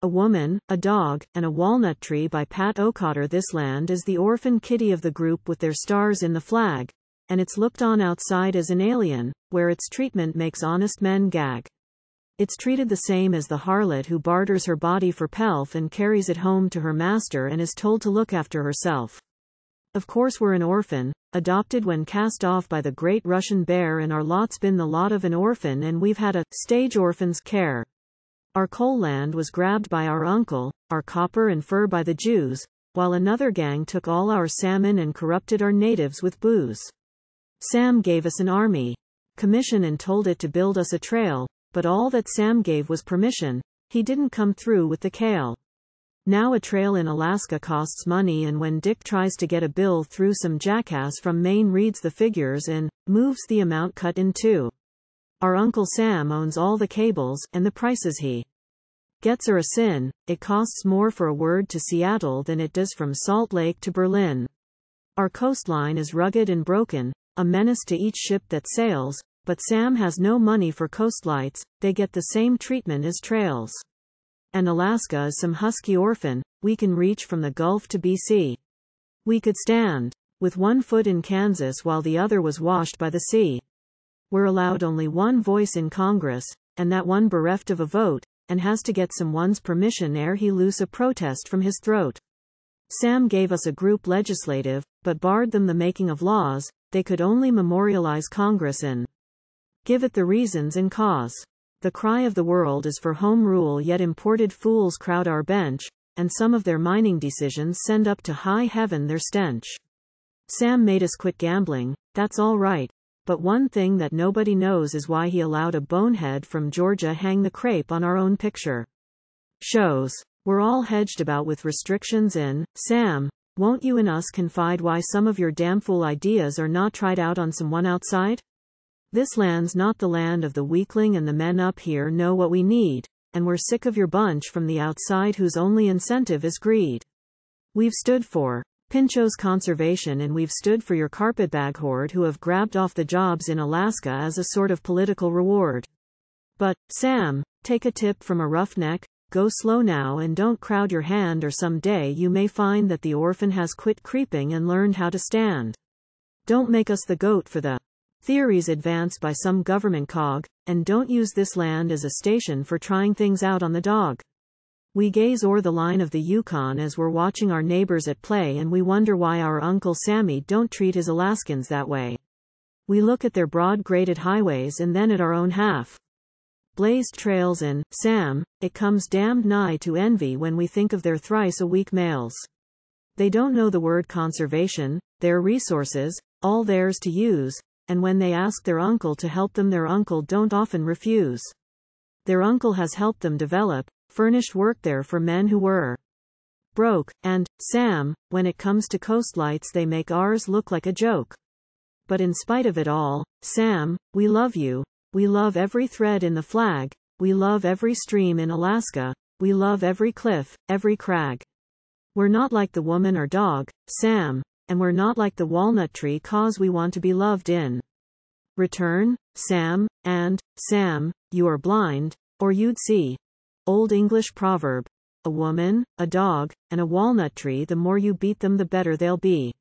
a woman, a dog, and a walnut tree by Pat OCotter. This land is the orphan kiddie of the group with their stars in the flag, and it's looked on outside as an alien, where its treatment makes honest men gag. It's treated the same as the harlot who barters her body for pelf and carries it home to her master and is told to look after herself. Of course we're an orphan, adopted when cast off by the great Russian bear, and our lot's been the lot of an orphan, and we've had a stage orphan's care. Our coal land was grabbed by our uncle, our copper and fur by the Jews, while another gang took all our salmon and corrupted our natives with booze. Sam gave us an army commission and told it to build us a trail, but all that Sam gave was permission. He didn't come through with the kale. Now a trail in Alaska costs money, and when Dick tries to get a bill through, some jackass from Maine reads the figures and moves the amount cut in two. Our Uncle Sam owns all the cables, and the prices he gets are a sin. It costs more for a word to Seattle than it does from Salt Lake to Berlin. Our coastline is rugged and broken, a menace to each ship that sails, but Sam has no money for coastlights. They get the same treatment as trails. And Alaska is some husky orphan. We can reach from the Gulf to BC. We could stand with one foot in Kansas while the other was washed by the sea. We're allowed only one voice in Congress, and that one bereft of a vote, and has to get someone's permission ere he loose a protest from his throat. Sam gave us a group legislative, but barred them the making of laws. They could only memorialize Congress and give it the reasons and cause. The cry of the world is for home rule, yet imported fools crowd our bench, and some of their mining decisions send up to high heaven their stench. Sam made us quit gambling, that's all right, but one thing that nobody knows is why he allowed a bonehead from Georgia hang the crepe on our own picture shows. We're all hedged about with restrictions, and, Sam, won't you and us confide why some of your damn fool ideas are not tried out on someone outside? This land's not the land of the weakling, and the men up here know what we need, and we're sick of your bunch from the outside whose only incentive is greed. We've stood for Pincho's conservation, and we've stood for your carpetbag horde who have grabbed off the jobs in Alaska as a sort of political reward. But, Sam, take a tip from a roughneck, go slow now and don't crowd your hand, or someday you may find that the orphan has quit creeping and learned how to stand. Don't make us the goat for the theories advanced by some government cog, and don't use this land as a station for trying things out on the dog. We gaze o'er the line of the Yukon as we're watching our neighbors at play, and we wonder why our Uncle Sammy don't treat his Alaskans that way. We look at their broad graded highways and then at our own half blazed trails, and, Sam, it comes damned nigh to envy when we think of their thrice-a-week mails. They don't know the word conservation, their resources, all theirs to use, and when they ask their uncle to help them, their uncle don't often refuse. Their uncle has helped them develop, furnished work there for men who were broke, and, Sam, when it comes to coastlights they make ours look like a joke. But in spite of it all, Sam, we love you. We love every thread in the flag, we love every stream in Alaska, we love every cliff, every crag. We're not like the woman or dog, Sam, and we're not like the walnut tree, 'cause we want to be loved in return, Sam, and, Sam, you are blind, or you'd see. Old English proverb. A woman, a dog, and a walnut tree, the more you beat them the better they'll be.